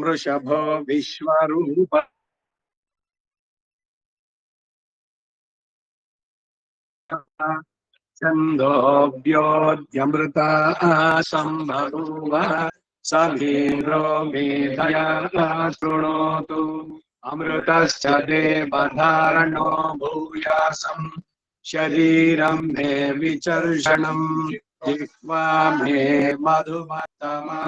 वृषभो विश्वरूप छन्दोऽभ्योऽध्यमृता सम्भूव समीरो मेधया शृणोतु अमृतश्च देवधारणो भूयासम् शरीरं मे विचर्षणम् जिह्वा मे मधुमत्तमा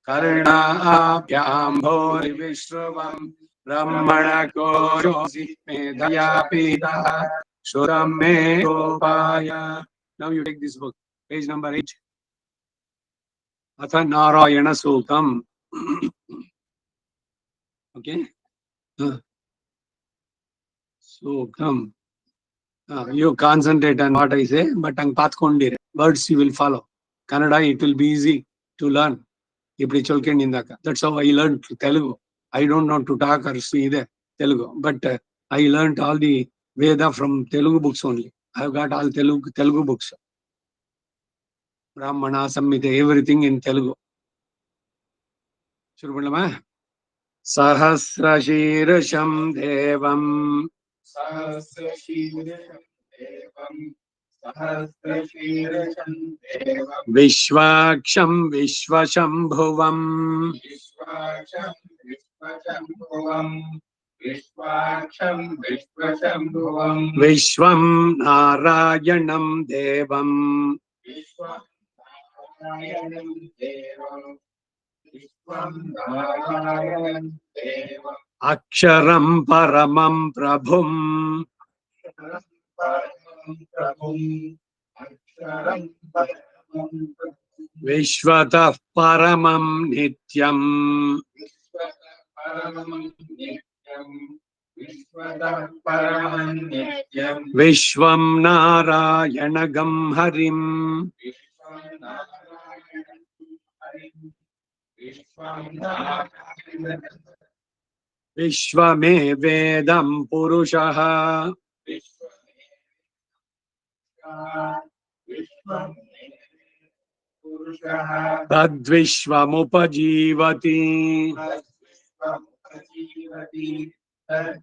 कर्णाभ्याम्भोरिविश्रुवम् ब्रह्मणकोशोऽसि मेधया पीतः श्रुतं मे गोपाय. Now you take this book, page number 8. Atha Narayana Sukam. Okay. Sukam. You concentrate on what I say, but ang pathkondire words you will follow. Kannada, it will be easy to learn. That's how I learned Telugu. I don't know to talk or see the Telugu, but I learned all the Veda from Telugu books only. I have got all Telugu books. Brahmana, Samhita, everything in Telugu. Shurupallama. Sahasrashirasham Devam. Sahasrashirasham Devam. Sahasrashirasham Devam. Vishwaksham Vishwashambhuvam. Vishwaksham Vishwashambhuvam. Vishwaksham Vishwashambhuvam. Vishwam Narayanam Devam. Vishwam Narayanam Devam. Vishwam Narayanam Devam. Aksharam Paramam Prabhum. Aksharam Paramam Prabhum. Aksharam Paramam Prabhum. Vishwatah Paramam Nityam. Vishwatah Paramam Nityam. Vishwatah Paramam Nityam. Vishwam Narayanagam Harim. Vishwam Narayanam Harim. Vishwam Narayanam. Vishwame Vedam Purushaha. Vishwam Purushaha. Tadvishwamupajivati.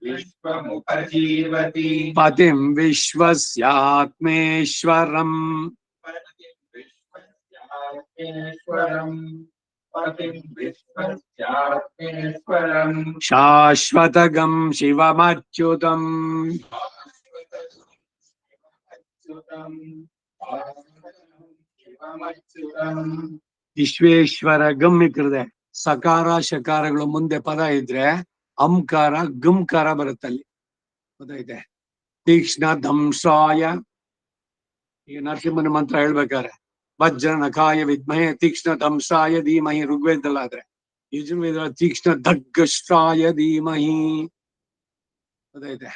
Vishwamupajivati. Patim Vishwasyatmeshwaram. Vishwasyatmeshwaram. Patim Vishwasyatmeshwaram. Shashvatagam Shivamachyutam. ವಿಶ್ವೇಶ್ವರಗಂ ಇಕ್ಕಿದೆ. ಸಕಾರ ಶಕಾರಗಳು ಮುಂದೆ ಪದ ಇದ್ರೆ ಅಂಕಾರ ಗಂಕಾರ ಬರುತ್ತಲ್ಲಿ. ಗೊತ್ತೈತೆ. ತೀಕ್ಷ್ಣ ದಂಸಾಯ, ಈಗ ನರಸಿಂಹನ ಮಂತ್ರ ಹೇಳ್ಬೇಕಾರೆ ವಜ್ರ ನಖಾಯ ವಿದ್ಮಹೆ ತೀಕ್ಷ್ಣ ದಂಸಾಯ ಧೀಮಹಿ ಋಗ್ವೇದಲ್ಲಾದ್ರೆ, ಯಜುರ್ವೇದ ತೀಕ್ಷ್ಣ ದಗ್ಗಶ್ರಾಯ ಧೀಮಹಿ. ಗೊತ್ತೈತೆ.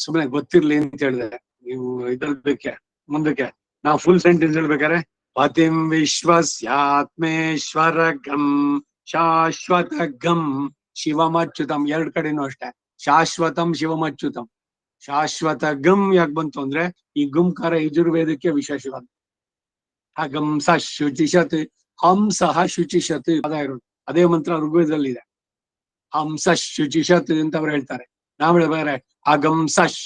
ಸುಮ್ಮನೆ ಗೊತ್ತಿರ್ಲಿ ಅಂತ ಹೇಳಿದೆ. ನೀವು ಇದಕ್ಕೆ ಮುಂದಕ್ಕೆ ನಾವು ಫುಲ್ ಸೆಂಟೆನ್ಸ್ ಹೇಳ್ಬೇಕಾರೆ ಪತಿಂ ವಿಶ್ವಸ್ಯಾತ್ಮೇಶ್ವರಗಂ ಶಾಶ್ವತಗಂ ಶಿವಮಚ್ಯುತಂ. ಎರಡ್ ಕಡೆನೂ ಅಷ್ಟೇ, ಶಾಶ್ವತಂ ಶಿವಮಚ್ಯುತಂ. ಶಾಶ್ವತಗಂ ಯಾಕೆ ಬಂತು ಅಂದ್ರೆ ಈ ಗುಂಕಾರ ಯಜುರ್ವೇದಕ್ಕೆ ವಿಶೇಷವಾದ. ಹಗಂ ಸ ಶುಚಿಷತ್, ಹಂಸಃ ಶುಚಿಷತ್ ಪದ ಇರೋದು. ಅದೇ ಮಂತ್ರ ಋಗ್ವೇದದಲ್ಲಿ ಇದೆ. ಹಂಸ ಶುಚಿಷತ್ ಅಂತ ಅವ್ರು ಹೇಳ್ತಾರೆ. ನಾವು ಹೇಳ್ಬೇಕಾರೆ ಅಗಂ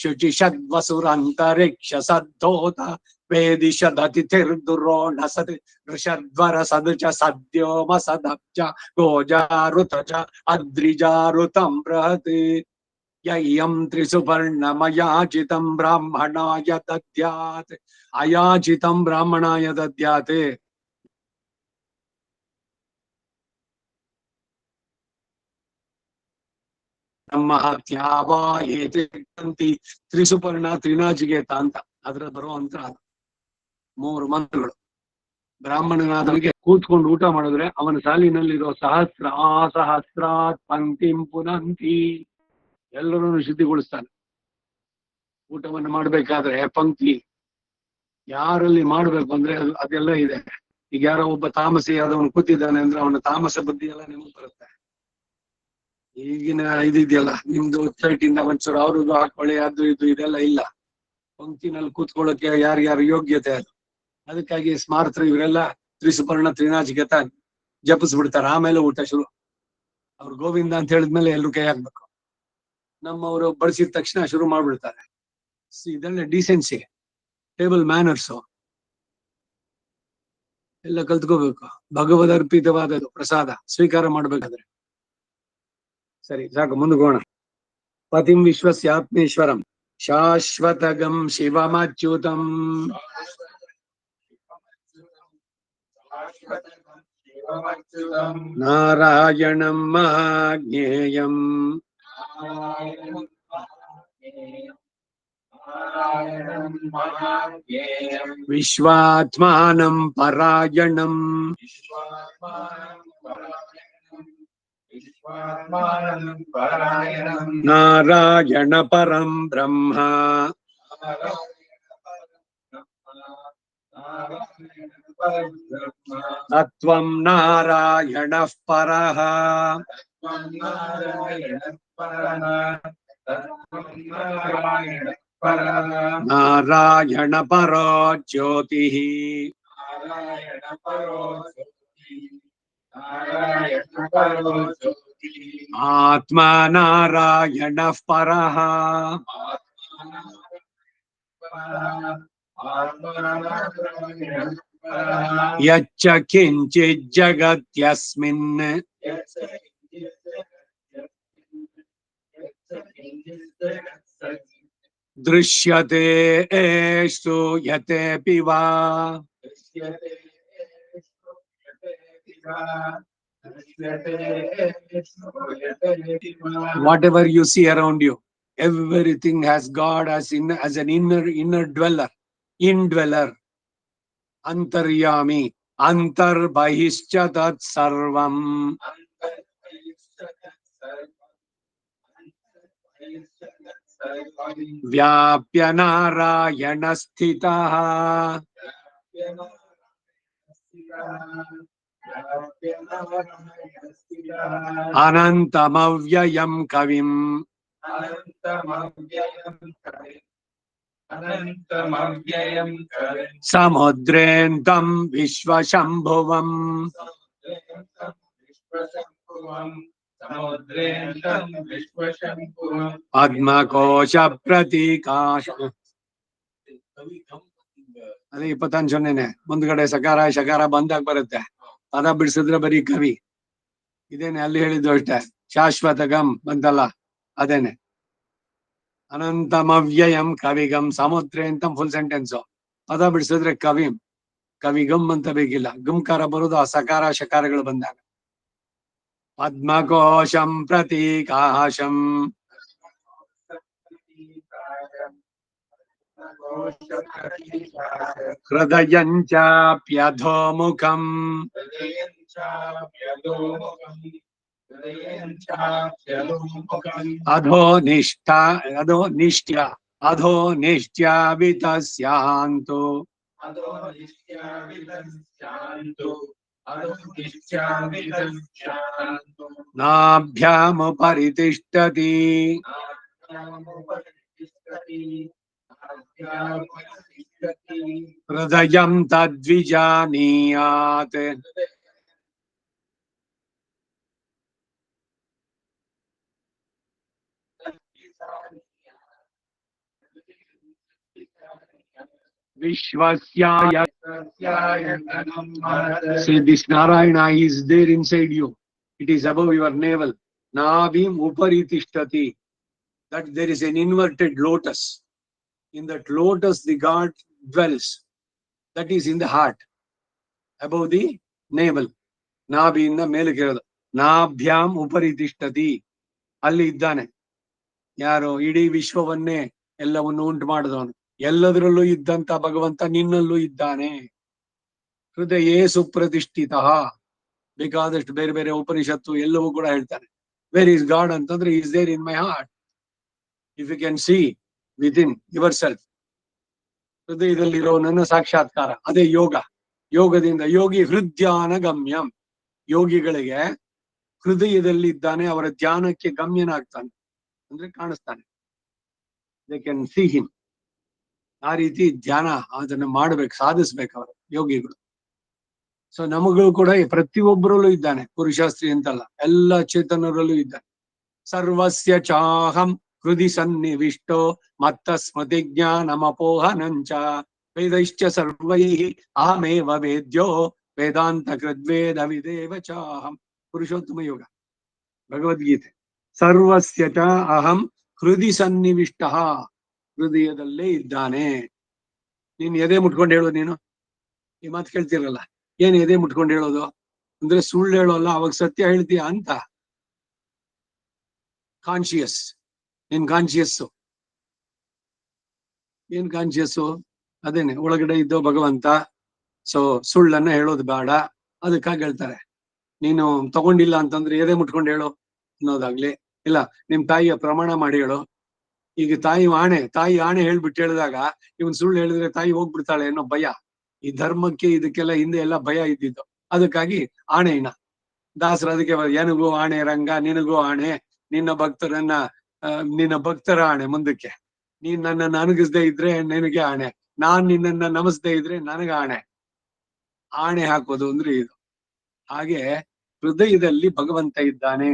ಶುಚಿಷದ್ ವಸುರಂತರಿಕ್ಷ ಸದ್ದೋತ ವೇದಿಷದತಿಥಿರ್ದುರೋ ನಸತಿ ಋಷದ್ವರ ಸದೃಚ ಸದ್ಯೋಮ ಸದಬ್ಜ ಗೋಜಾರುತ ಚ ಅದ್ರಿಜಾರುತಂ ಬೃಹತ್ ಯಂ ತ್ರಿಸುಪರ್ಣಮಯಾಚಿತಂ ಬ್ರಾಹ್ಮಣಾಯ ದದ್ಯಾತ್. ಅಯಾಚಿತಂ ಬ್ರಾಹ್ಮಣಾಯ ದದ್ಯಾತ್. ತ್ರಿಸುಪರ್ಣ ತ್ರಿನಾಚಿಕೇತ ಅಂತ ಅದ್ರ ಬರುವಂತ 3 ಮಂತ್ರಗಳು. ಬ್ರಾಹ್ಮಣನಾದವನಿಗೆ ಕೂತ್ಕೊಂಡು ಊಟ ಮಾಡಿದ್ರೆ ಅವನ ಸಾಲಿನಲ್ಲಿರೋ ಸಹಸ್ರ ಸಹಸ್ರಾತ್ ಪಂಕ್ತಿಂ ಪುನಂತಿ, ಎಲ್ಲರೂ ಶುದ್ಧಿಗೊಳಿಸ್ತಾನೆ. ಊಟವನ್ನು ಮಾಡ್ಬೇಕಾದ್ರೆ ಪಂಕ್ತಿ ಯಾರಲ್ಲಿ ಮಾಡ್ಬೇಕು ಅಂದ್ರೆ ಅದೆಲ್ಲ ಇದೆ. ಈಗ ಯಾರೋ ಒಬ್ಬ ತಾಮಸಿ ಆದವನು ಕೂತಿದ್ದಾನೆ ಅಂದ್ರೆ ಅವನ ತಾಮಸ ಬುದ್ಧಿ ಎಲ್ಲ ನಿಮಗೆ ಬರುತ್ತೆ. ಈಗಿನ ಇದಿದೆಯಲ್ಲ ನಿಮ್ದು ವೆಬ್ಸೈಟ್ ಇಂದ ಒಂಚೂರು ಅವ್ರದ್ದು ಹಾಕೊಳ್ಳಿ, ಅದು ಇದು ಇದೆಲ್ಲ ಇಲ್ಲ. ಪಂಕ್ತಿನಲ್ಲಿ ಕೂತ್ಕೊಳ್ಳೋಕೆ ಯಾರ್ಯಾರು ಯೋಗ್ಯತೆ ಅದು. ಅದಕ್ಕಾಗಿ ಸ್ಮಾರ್ತರು ಇವರೆಲ್ಲ ತ್ರಿಸುಪರ್ಣ ತ್ರಿನಾಚಿಕೇತ ಜಪಿಸ್ಬಿಡ್ತಾರೆ. ಆಮೇಲೆ ಊಟ ಶುರು. ಅವ್ರು ಗೋವಿಂದ ಅಂತ ಹೇಳಿದ್ಮೇಲೆ ಎಲ್ರು ಕೈ ಹಾಕ್ಬೇಕು. ನಮ್ಮವರು ಬಳಸಿದ ತಕ್ಷಣ ಶುರು ಮಾಡ್ಬಿಡ್ತಾರೆ. ಇದೆಲ್ಲ ಡಿಸೆನ್ಸಿ, ಟೇಬಲ್ ಮ್ಯಾನರ್ಸು ಎಲ್ಲ ಕಲ್ತ್ಕೋಬೇಕು. ಭಗವದ್ ಅರ್ಪಿತವಾದದ್ದು ಪ್ರಸಾದ ಸ್ವೀಕಾರ ಮಾಡ್ಬೇಕಾದ್ರೆ. ಸರಿ, ಸಾಕು, ಮುಂದಗೋಣ. ಪತಿಂ ವಿಶ್ವಸ್ಯಾತ್ಮೇಶ್ವರಂ ಶಾಶ್ವತಗಂ ಶಿವಮಚ್ಯುತಂ ನಾರಾಯಣಂ ಮಹಾಜ್ಞೇಯಂ ವಿಶ್ವಾತ್ಮಾನಂ ಪರಾಯಣಂ ನಾರಾಯಣ ಪರಂ ಬ್ರಹ್ಮ ತತ್ವಂ ನಾರಾಯಣಃ ಪರಃ ನಾರಾಯಣ ಪರೋ ಜ್ಯೋತಿಃ ಆತ್ಮ ನಾರಾಯಣಃ ಪರಃ ಯಚ್ಚ ಕಿಂಚಿತ್ ಜಗತ್ಯಸ್ಮಿನ್ ದೃಶ್ಯತೆ ಶ್ರೂಯತೆ ವಾ whatever you see around you, everything has God as an inner indweller, antaryami, antarbahishcha tat sarvam vyapya narayana sthitah anantamavyayam kavim samudrentam vishvashambhuvam padmakosha pratikasha. ಅದೇ 25ನೇ ಮುಂದ್ಗಡೆ ಸಕಾರ ಶಕಾರ ಬಂದಾಗ ಬರುತ್ತೆ. ಪದ ಬಿಡಿಸಿದ್ರೆ ಬರೀ ಕವಿ. ಇದೇನೆ ಅಲ್ಲಿ ಹೇಳಿದ್ದು ಅಷ್ಟೇ. ಶಾಶ್ವತಗಂ ಬಂತಲ್ಲ, ಅದೇನೆ. ಅನಂತಮವ್ಯಯಂ ಕವಿಗಂ ಸಮುದ್ರೇಂತಂ ಫುಲ್ ಸೆಂಟೆನ್ಸ್. ಪದ ಬಿಡಿಸಿದ್ರೆ ಕವಿಂ, ಕವಿಗಂ ಅಂತ ಬೇಕಿಲ್ಲ. ಗುಂಕಾರ ಬರುದು ಆ ಸಕಾರ ಶಕಾರಗಳು ಬಂದಾಗ. ಪದ್ಮಕೋಶಂ ಪ್ರತೀಕಾಶಂ ಹೃದಯಂಚಾಪ್ಯಧೋಮುಖಂ ಅಧೋ ನಿಷ್ಟ್ಯ ವಿತಸ್ಯಾಂತು ನಾಭ್ಯಾಮುಪರಿತಿಷ್ಠತಿ ಹೃದಯಂ ತದ್ವಿಜಾನೀಯಾತ್ Vishwasya. Say this Narayana is there inside you. It is above your navel. Nabhim uparitishtati. That there is an inverted lotus. In that lotus the God dwells. That is in the heart. Above the navel. Nabhi in the melekiradu. Nabhyam uparitishtati. Alli iddane. ಯಾರು ಇಡೀ ವಿಶ್ವವನ್ನೇ ಎಲ್ಲವನ್ನು ಉಂಟು ಮಾಡಿದವನು. ಎಲ್ಲದರಲ್ಲೂ ಇದ್ದಂತ ಭಗವಂತ ನಿನ್ನಲ್ಲೂ ಇದ್ದಾನೆ. ಹೃದಯೇ ಸುಪ್ರತಿಷ್ಠಿತ. ಬೇಕಾದಷ್ಟು ಬೇರೆ ಬೇರೆ ಉಪನಿಷತ್ತು ಎಲ್ಲವೂ ಕೂಡ ಹೇಳ್ತಾನೆ. ವೇರ್ ಈಸ್ ಗಾಡ್ ಅಂತಂದ್ರೆ is there in my heart. If you can see within yourself. ಹೃದಯದಲ್ಲಿರೋ ನನ್ನ ಸಾಕ್ಷಾತ್ಕಾರ, ಅದೇ ಯೋಗ. ಯೋಗದಿಂದ ಯೋಗಿ ಹೃದಯಾನ ಗಮ್ಯಂ. ಯೋಗಿಗಳಿಗೆ ಹೃದಯದಲ್ಲಿ ಇದ್ದಾನೆ, ಅವರ ಧ್ಯಾನಕ್ಕೆ ಗಮ್ಯನಾಗ್ತಾನೆ, ಅಂದ್ರೆ ಕಾಣಿಸ್ತಾನೆ. They can see him. ಆ ರೀತಿ ಧ್ಯಾನ ಅದನ್ನ ಮಾಡ್ಬೇಕು, ಸಾಧಿಸ್ಬೇಕು ಅವರು ಯೋಗಿಗಳು. ಸೊ ನಮಗಳು ಕೂಡ ಪ್ರತಿಯೊಬ್ಬರಲ್ಲೂ ಇದ್ದಾನೆ, ಪುರುಷ ಸ್ತ್ರೀ ಅಂತಲ್ಲ, ಎಲ್ಲ ಚೇತನರಲ್ಲೂ ಇದ್ದಾನೆ. ಸರ್ವಸ್ಯ ಚಾಹಂ ಹೃದಯ ಸನ್ನಿವಿಷ್ಟೋ ಮತ್ತ ಸ್ಮೃತಿ ಜ್ಞಾನಮಪೋಹನಂಚ ವೇದೈಶ್ಚ ಸರ್ವೈಃ ಅಹಮೇವ ವೇದ್ಯೋ ವೇದಾಂತ ಕೃದ್ವೇದ ವಿದೇವ ಚಾಹಂ. ಪುರುಷೋತ್ತಮ ಯೋಗ ಭಗವದ್ಗೀತೆ. ಸರ್ವಸ್ಯ ಚ ಅಹಂ ಹೃದಯ ಸನ್ನಿವಿಷ್ಟ, ಹೃದಯದಲ್ಲೇ ಇದ್ದಾನೆ. ನೀನ್ ಎದೆ ಮುಟ್ಕೊಂಡು ಹೇಳೋದು, ನೀನು ಈ ಮಾತು ಕೇಳ್ತಿರಲ್ಲ, ಏನ್ ಎದೆ ಮುಟ್ಕೊಂಡು ಹೇಳೋದು ಅಂದ್ರೆ ಸುಳ್ಳು ಹೇಳೋಲ್ಲ, ಅವಾಗ ಸತ್ಯ ಹೇಳ್ತೀಯ ಅಂತ. ಕಾನ್ಶಿಯಸ್, ಏನ್ ಕಾನ್ಶಿಯಸ್ಸು, ಏನ್ ಕಾನ್ಶಿಯಸ್ಸು? ಅದೇನೆ ಒಳಗಡೆ ಇದ್ದೋ ಭಗವಂತ. ಸೊ ಸುಳ್ಳನ್ನ ಹೇಳೋದು ಬೇಡ, ಅದಕ್ಕಾಗಿ ಹೇಳ್ತಾರೆ ನೀನು ತಗೊಂಡಿಲ್ಲ ಅಂತಂದ್ರೆ ಎದೆ ಮುಟ್ಕೊಂಡು ಹೇಳೋ ಅನ್ನೋದಾಗ್ಲಿ, ಇಲ್ಲ ನಿಮ್ ತಾಯಿಯ ಪ್ರಮಾಣ ಮಾಡಿ ಹೇಳು. ಈಗ ತಾಯಿ ಆಣೆ ಹೇಳ್ಬಿಟ್ಟು ಹೇಳಿದಾಗ ಇವನ್ ಸುಳ್ಳು ಹೇಳಿದ್ರೆ ತಾಯಿ ಹೋಗ್ಬಿಡ್ತಾಳೆ ಅನ್ನೋ ಭಯ. ಈ ಧರ್ಮಕ್ಕೆ ಇದಕ್ಕೆಲ್ಲ ಹಿಂದೆ ಎಲ್ಲ ಭಯ ಇದ್ದಿದ್ದು, ಅದಕ್ಕಾಗಿ ಆಣೆ ಇನ್ನ ದಾಸರ ಅದಕ್ಕೆ ಏನಿಗೂ ಆಣೆ ರಂಗ, ನಿನಗೂ ಆಣೆ, ನಿನ್ನ ಭಕ್ತರ ಆಣೆ ಮುಂದಕ್ಕೆ. ನೀನ್ ನನ್ನನ್ನು ಅನುಗಿಸದೇ ಇದ್ರೆ ನಿನಗೆ ಆಣೆ, ನಾನ್ ನಿನ್ನನ್ನ ನಮಸ್ದೇ ಇದ್ರೆ ನನಗೆ ಆಣೆ. ಆಣೆ ಹಾಕೋದು ಅಂದ್ರೆ ಇದು. ಹಾಗೆ ಹೃದಯದಲ್ಲಿ ಭಗವಂತ ಇದ್ದಾನೆ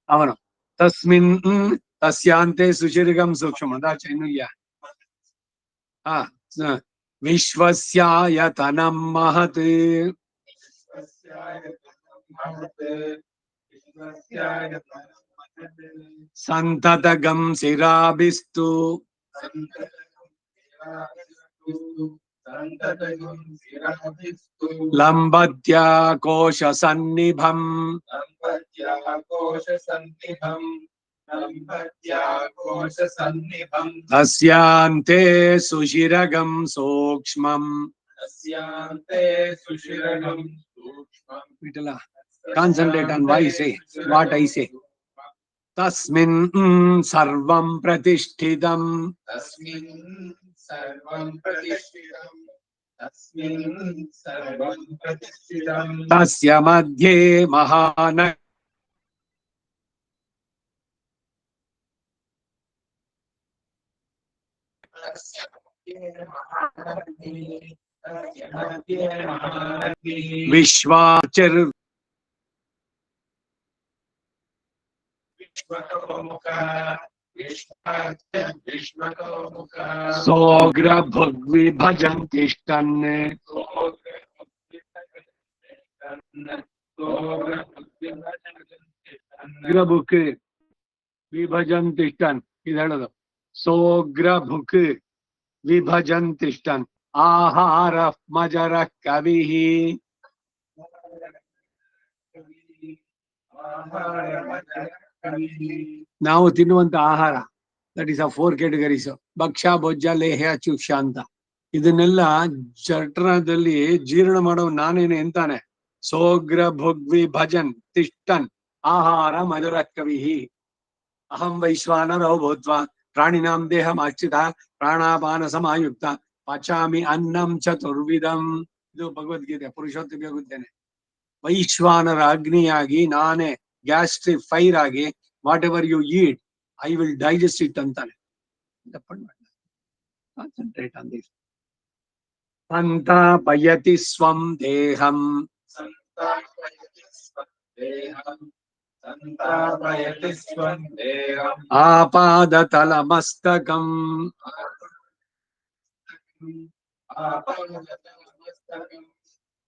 ಅವನು. ತಸ್ಮಿನ್ ತಸ್ಯಾಂತೆ ಸುಶಿರ್ಗಂ ಸೂಕ್ಷ್ಮ ದಾಚೈನುಯ್ಯ. ವಿಶ್ವಸ್ಯಾಯತನಂ ಮಹತ್ ಸಂತತಗಂ ಶಿರಾಭಿಸ್ತು ಲಂಬತ್ಯಾ ಕೋಶ ಸನ್ನಿಭಂ ತಸ್ಯಾಂತೆ ಸುಶಿರಗಂ ಸೂಕ್ಷ್ಮಂ. Concentrate on what I say. ತಸ್ಮಿನ್ ಸರ್ವಂ ಪ್ರತಿಷ್ಠಿತಂ ತಸ್ಯ ಮಧ್ಯೆ ಮಹಾನ ವಿಶ್ವಾಚರ್ ಸೋಗ್ರ ಭುಗ್ವಿಭಜನ್ ತಿಷ್ಟನ್ ಗ್ರಭುಕ್ ವಿಭಜನ್ ತಿಷ್ಟನ್ ಇದು ಹೇಳೋದು. ಸೋಗ್ರ ಭುಕ್ ವಿಭಜನ್ ತಿಷ್ಟನ್ ಆಹಾರ ಮಜರ ಕವಿ. ನಾವು ತಿನ್ನುವಂತ ಆಹಾರ, ದಟ್ ಈಸ್ ಆ 4 categories: ಭಕ್ಷ್ಯ, ಭೋಜ್ಯ, ಲೇಹ್ಯ, ಚುಕ್ಷ ಅಂತ. ಇದನ್ನೆಲ್ಲ ಚಟ್ರದಲ್ಲಿ ಜೀರ್ಣ ಮಾಡೋ ನಾನೇನೆ ಅಂತಾನೆ. ಸೋಗ್ರ ಭುಗ್ವಿ ಭಜನ್ ತಿಷ್ಟನ್ ಆಹಾರ ಮಧುರ ಕವಿ. ಅಹಂ ವೈಶ್ವಾನರೋ ಭೂತ್ವಾ ಪ್ರಾಣಿನಾಂ ದೇಹಮಾಶ್ರಿತ ಪ್ರಾಣಾಪಾನ ಸಮಾಯುಕ್ತ ಪಚಾಮಿ ಅನ್ನಂ ಚತುರ್ವಿಧಂ. ಇದು ಭಗವದ್ಗೀತೆ, ಪುರುಷೋತ್ತಮ ಯೋಗಿದ್ದೇನೆ. ವೈಶ್ವಾನರ ಅಗ್ನಿಯಾಗಿ ನಾನೇ ಗ್ಯಾಸ್ಟ್ರಿಕ್ ಫೈರ್ ಆಗಿ whatever you eat I will digest it ಅಂತಾನೆ. Concentrate on this. ಸಂತಾಪಯತಿ ಸ್ವಂ ದೇಹಂ ಆಪಾದತಲ ಮಸ್ತಕಂ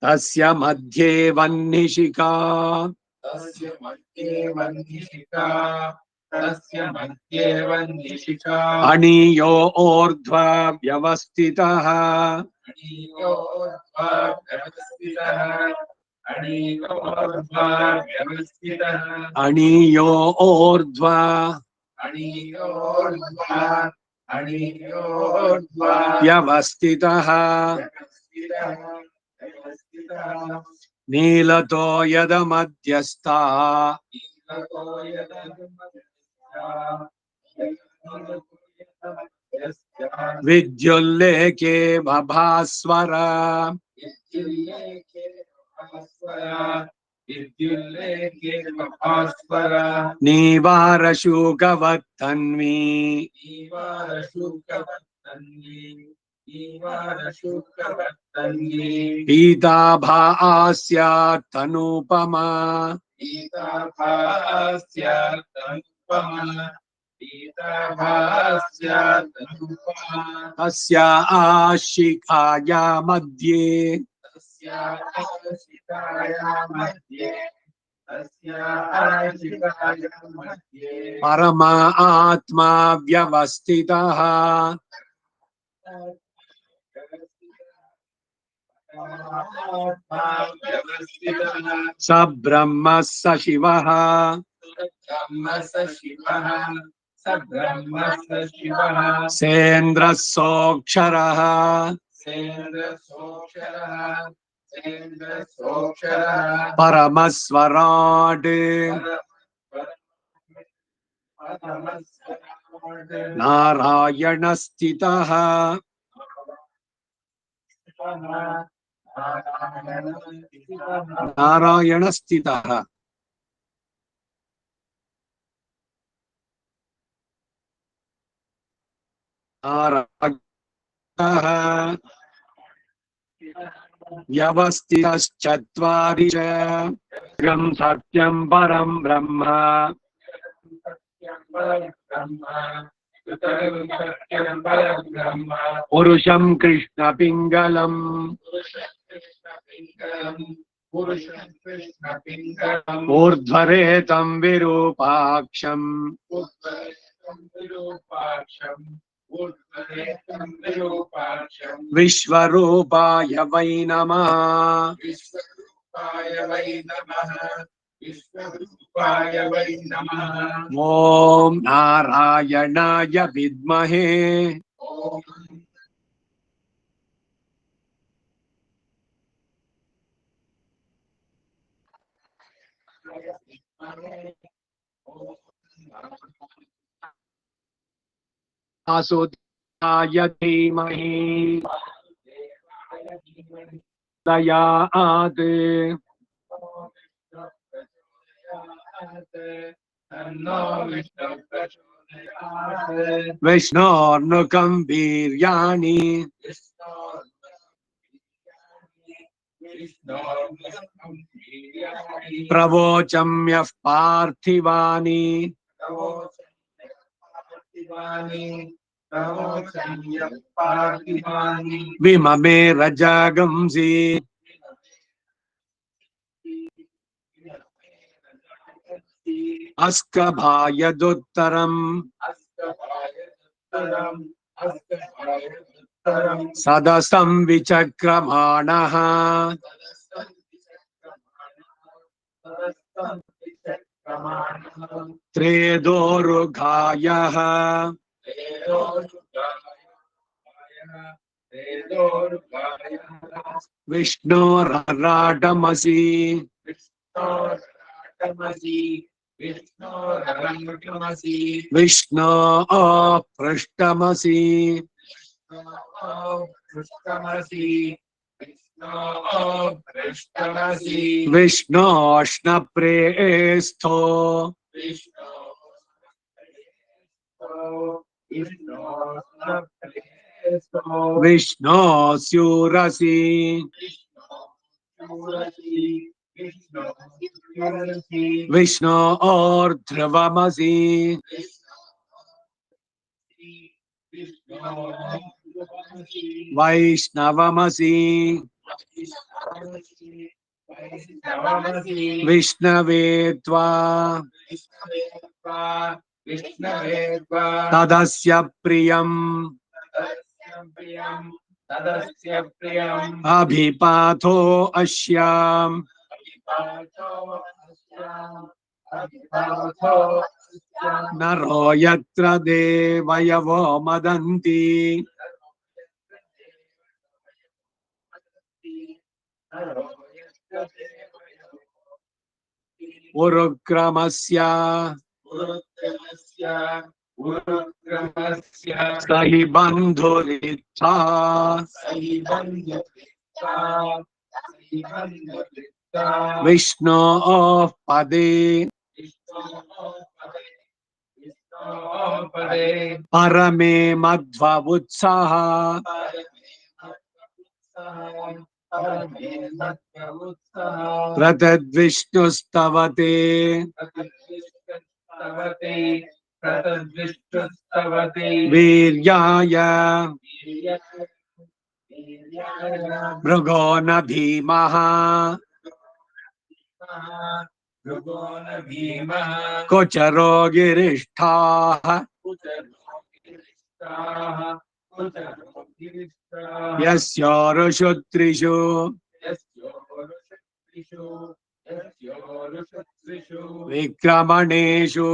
ತಸ್ಯ ಮಧ್ಯೆ ವನ್ನಿಶಿಖಾ ಅಣೀಯೋ ಊರ್ಧ್ವ ವ್ಯವಸ್ಥಿತಃ ಅಣೀಯೋ ಊರ್ಧ್ವ ವ್ಯವಸ್ಥಿತಃ ನೀಲತೋ ಯದ ಮಧ್ಯಸ್ಥ ವಿದ್ಯುಲ್ಲೇಖೆ ಭಾಸ್ವರ ನೀವಾರ ಶೂಕವತ್ತನ್ವಿ ईवारशुक्रवर्तन्ये पीताभास्या तनूपमा पीताभास्यादनुपमा पीताभास्यादनुपमा तस्या शिखाया मध्ये तस्याशिखाया मध्ये तस्याशिखाया मध्ये परमात्मा व्यवस्थितः स ब्रह्म स शिवः ब्रह्म स शिवः स ब्रह्म स शिवः सेन्द्रः सोऽक्षरः सेन्द्रसोऽक्षरः सेन्द्रसोऽक्षरः परमस्वराट् नारायणस्थितः नारायणस्थितः नारायणः व्यवस्थितश्चत्वारि च सत्यं परं ब्रह्म पुरुषं कृष्णपिङ्गलम् ऊर्ध्वरेतं विरूपाक्षम् विश्वरूपाय वै नमः विश्वरूपाय वै नमः विश्वरूपाय वै नमः ॐ नारायणाय विद्महे ॐ वासुदेवाय धीमहि दयात् विष्णोर्नुकं वीर्याणि प्रवोचम्यः पार्थिवानि विममे रजगंसि अस्कभायदुत्तरम् सदसं विचक्रमाणः त्रेदोरुघायः विष्णोराडमसि विष्णो पृष्ठमसि विष्णोष्णप्रेस्थो विष्णोस्यूरसि विष्णो ध्रुवमसि वैष्णवमसि विष्णवे त्वा तदस्य प्रियम् अभिपाथो अस्याम् नरो यत्र देवयवो मदन्ति उरुक्रमस्य सहि बन्धुरित्था विष्णोः पदे परमे मध्व उत्साह परमे सत्य उत्सः प्रतद्विष्णुस्तवते प्रतिष्ठस्तवते प्रतद्विष्णुस्तवते वीर्याय वीर्याय मृगो न भीमः भृगो न भीमः कुचरो गिरिष्ठाः कुचरोगिरिष्टाः कुचरोगिरिष्टाः यस्योरुषु त्रिषु यस्योरुषत्रिषु यस्योरुषत्रिषु विक्रमणेषु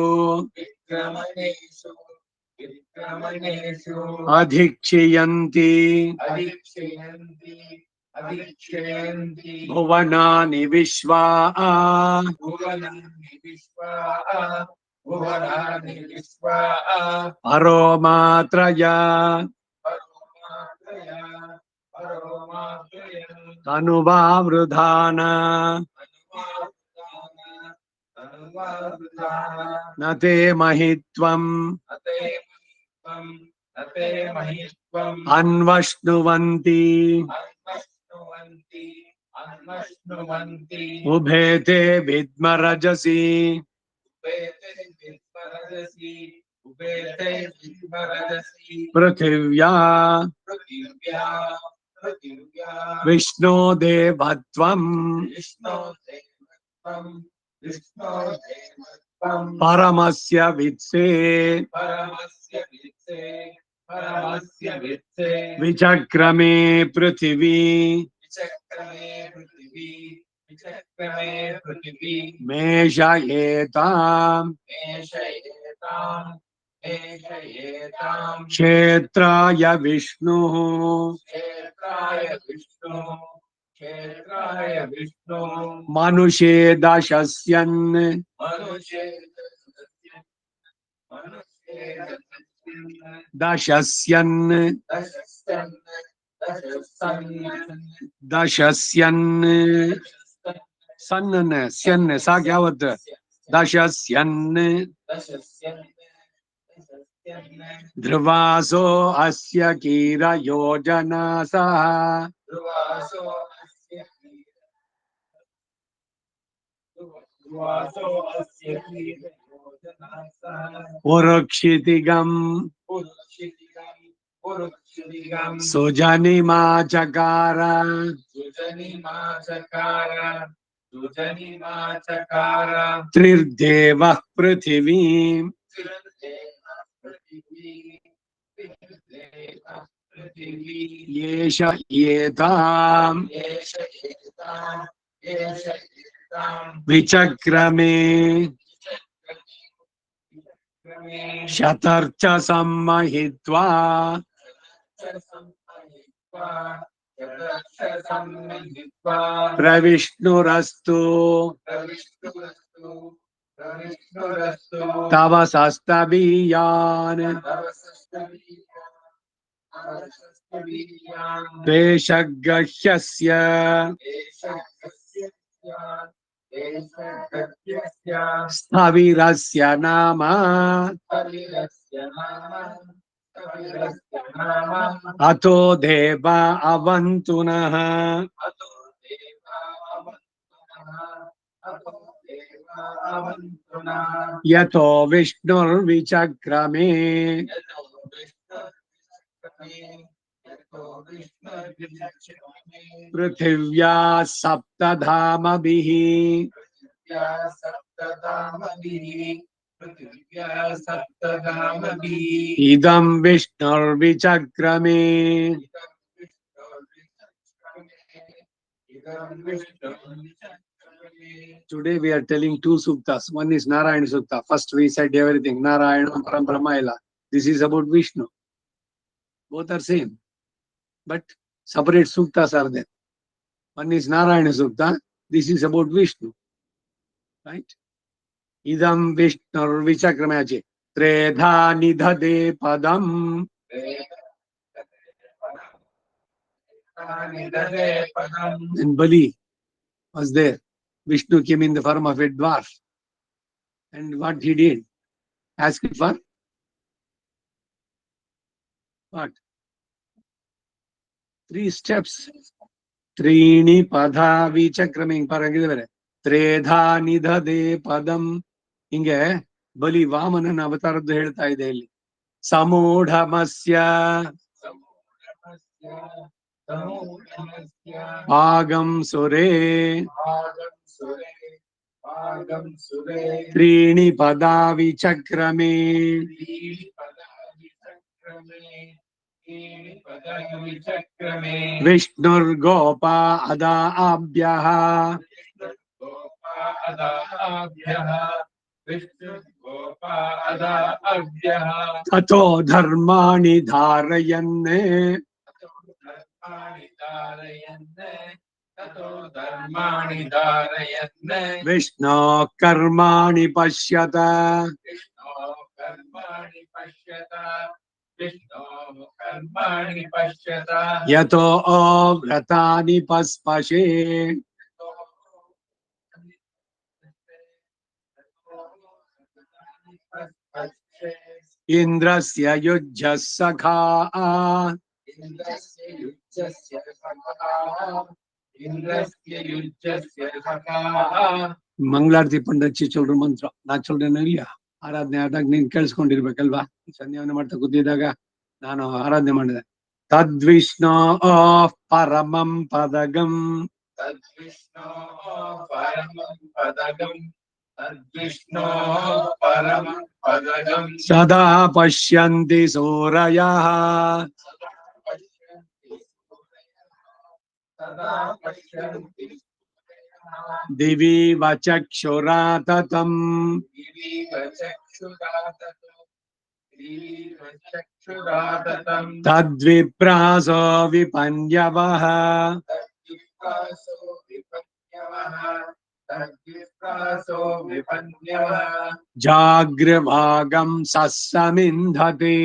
विक्रमणेषु विक्रमणेषु अधिक्षियन्ति अधीक्षयन्ति अधीक्षयन्ति भुवनानि विश्वा भुवनानि विश्वा भुवनानि विश्वा परो मात्रया परोमात्रया परोमात्रया तनुवावृधान न ते महित्वम् अते महित्वम् अते महित्वम् अन्वश्नुवन्ति अन्वश्नुवन्ति अन्वश्नुवन्ति उभे ते विद्मरजसि उपेते विस्मरजसि उपेते विस्मरजसि पृथिव्या पृथिव्या पृथिव्या विष्णो देवत्वम् विष्णो देवत्वम् विष्णो देवत्वम् परमस्य वित्से परमस्य वित्से परमस्य वित्से विचक्रमे पृथिवी विचक्रमे पृथिवी विचक्रमे पृथिवी मेषयेताम् मेषयेताम् मेषयेताम् क्षेत्राय विष्णुः क्षेत्राय विष्णु क्षेत्राय विष्णु मनुषे दशस्यन् मनुष्ये दशस्यन् दशस्यन् दशस्यन् दशस्यन् सन्न स्यन् सा क्या होता है दशस्यन् दशस्यन् ध्रुवासो अस्य कीरयोजनासः ध्रुवासो अस्य ध्रुवासो अस्य कीरयोजनासः उरुक्षितिगम् पुरुक्षितिगम् पुरुक्षितिगम् सुजनिमा चकार सुजनिमाचकार सुजनिमाचकार त्रिर्देवः पृथिवीम् त्रिर्देवः पृथिवी त्रिर्देवः पृथिवी येष एताम् एष एताम् एष एताम् विचक्रमे विचक्रमे शतर्च सम्महित्वा सम्महित्वा सम्महित्वा प्रविष्णुरस्तु प्रविष्णुरस्तु प्रविष्णुरस्तु तव सस्तवीयान् देशगह्यस्य स्थविरस्य नाम अतो देवा अवन्तु नः यतो विष्णुर्विचक्रमे पृथिव्या सप्तधामभिः इदं विष्णुर्विचक्रमे Today we are telling two suktas. One is Narayana Sukta. First we said everything. Narayana Param Brahmaila. This is about Vishnu. Both are same. But separate suktas are there. One is Narayana Sukta. This is about Vishnu. Right? Idam Vishnur Vichakramache. Tredha Nidhade Padam. And Bali was there. Vishnu came in the form of a dwarf. And what he did? Ask it for what? 3 steps. ತ್ರೀಣಿ ಪದಾ ವಿಚಕ್ರಮೆ ಹಿಂಗ್ ಪರಂಗಿದ್ದಾರೆ ತ್ರೇಧಾ ನಿಧದೆ ಪದಂ ಹಿಂಗೆ ಬಲಿ ವಾಮನನ ಅವತಾರದ್ದು ಹೇಳ್ತಾ ಇದೆ ಇಲ್ಲಿ ಸಮೂಢಮಸ್ಯ ಸಮೂಢಮಸ್ಯ ಸಮೂಢಮಸ್ಯ ಭಾಗಂ ಸುರೇ ಭಾಗಂ ಸುರೇ ಭಾಗಂ ಸುರೇ ತ್ರೀಣಿ ಪದಾ ವಿಚಕ್ರಮೇ त्रीणि पदा विचक्रमे त्रीणि पदा विचक्रमे ವಿಷ್ಣುರ್ಗೋಪಾ ಅದಾಭ್ಯಃ विष्णुर्गोपादाभ्यः विष्णुर्गोपादाभ्यः ತಥೋ ಧರ್ಮಾಣಿ ಧಾರಯನ್ ततो धर्माणि धारयन् ततो धर्माणि धारयन् ವಿಷ್ಣು ಕರ್ಮಾಣಿ ಪಶ್ಯತ विष्णो कर्माणि पश्यत विष्णो कर्माणि पश्यत ಯತೋ ವ್ರತಾನಿ ಪಸ್ಪಶೇ ಇಂದ್ರಸ್ಯ ಯುಜ್ಯ ಸಖಾ इन्द्रस्य युज्यस्य सखाः इन्द्रस्य युज्यस्य सखाः ಮಂಗಳಾರತಿ ಪಂಡಚ್ಚಿ ಚೊಲ್ರು ಮಂತ್ರ ನಾ ಚೊಲ್ರೇನೋ ಇಲ್ಲ ಆರಾಧನೆ ಆದಾಗ ನೀನ್ ಕೇಳಿಸ್ಕೊಂಡಿರ್ಬೇಕಲ್ವಾ ಸಂಧ್ಯಾವನೆ ಮಾಡ್ತಾ ಕೂತಿದ್ದಾಗ ನಾನು ಆರಾಧನೆ ಮಾಡಿದೆ ತದ್ವಿಷ್ಣು ಪರಮಂ ಪದಗಂ तद्विष्णो परमं पदगम् तद्विष्णो परमं पदगम् ಸದಾ ಪಶ್ಯಂತಿ ಸೂರಯಃ सदा पश्यन्ति सूरयः सदा पश्यन्ति सूरयः ದಿವಿ ವಚಕ್ಷುರಾ ತತಂ दिवीव चक्षुराततो दिवीव चक्षुराततम् ತದ್ವಿಪ್ರಾಸೋ ವಿಪನ್ಯವಃ तद्विप्रासो विपन्यवः तद्विप्रासो विपन्यवः ಜಾಗೃಭಾಗಂ ಸಸ್ಸಮಿಂಧತೆ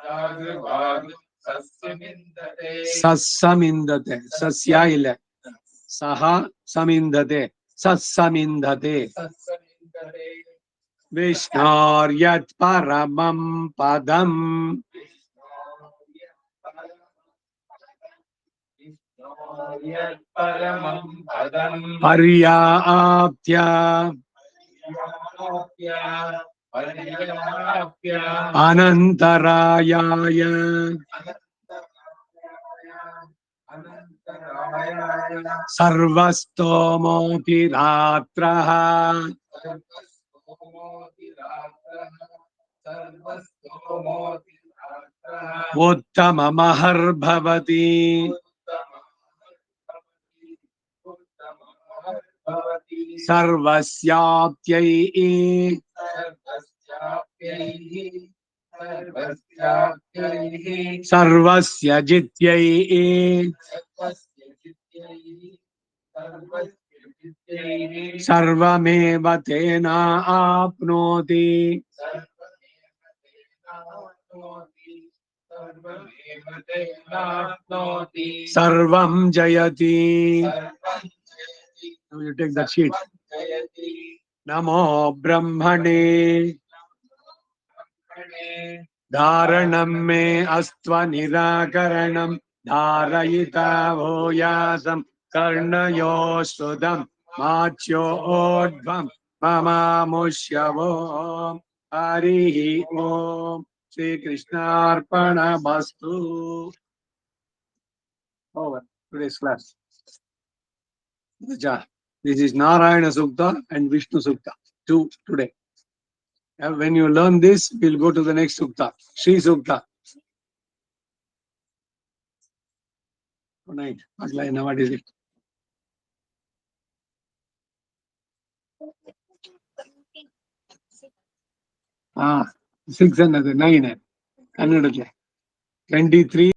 जागृभागं सस्यमिन्दते जागृभागं सस्यमिन्दते ಸಸ್ಸಮಿಂಧತೆ ಸಸ್ಯ ಇಲ್ಲ ಸಹ ಸಮಿಂಧತೆ ಸಸ್ಸಮಿಂಧತೆ सस्यमिन्दते ವಿಷ್ಣೋರ್ಯತ್ ಪರಮಂ ಪದಂ परमं पदम् ಪರ್ಯಾಪ್ತ್ಯ पर्याप्य ಅನಂತರಾಯಾಯ अनन्तराय ಸರ್ವಸ್ತೋಮೋತಿ ರಾತ್ರಃ सर्वस्तोमोतिरात्रः ಉತ್ತಮಮಹರ್ಭವತಿ भवति ಸರ್ವಸ್ಯಾಪ್ತ್ಯೈ सर्वस्याप्यैः ಸರ್ವಸ್ಯ ಜಿತ್ಯೈ सर्वस्य चित्यैः सर्वस्य चित्यैः ಸರ್ವಮೇವ ತೇನ ಆಪ್ನೋತಿ सर्वमेव तेनाप्नोति सर्वमेव तेनाप्नोति ಸರ್ವಂ ಜಯತಿ सर्वं जयति You take that sheet. सर्वं जयति ನಮೋ ಬ್ರಹ್ಮಣೇ ब्रह्मणे ಧಾರಣಂ ಮೇ ಅಸ್ತ್ವ ನಿರಾಕರಣಂ ಧಾರಯಿತಾ ಭೂಯಾಸಂ ಕರ್ಣಯೋ ಶ್ರುತಂ ಮಾಚ್ಯೋಧ್ವಂ ಮಮಾಮುಷ್ಯವೋ ಹರಿ ಓಂ Shri ಕೃಷ್ಣಾರ್ಪಣಮಸ್ತು. Over. Today's class. This is Narayana Sukta and Vishnu Sukta. Two today. When you learn this, we'll go to the next Sukta. Shri Sukta. Good night. Aglaina, what is it? Ah, 6 another 9. Kannadale. 23.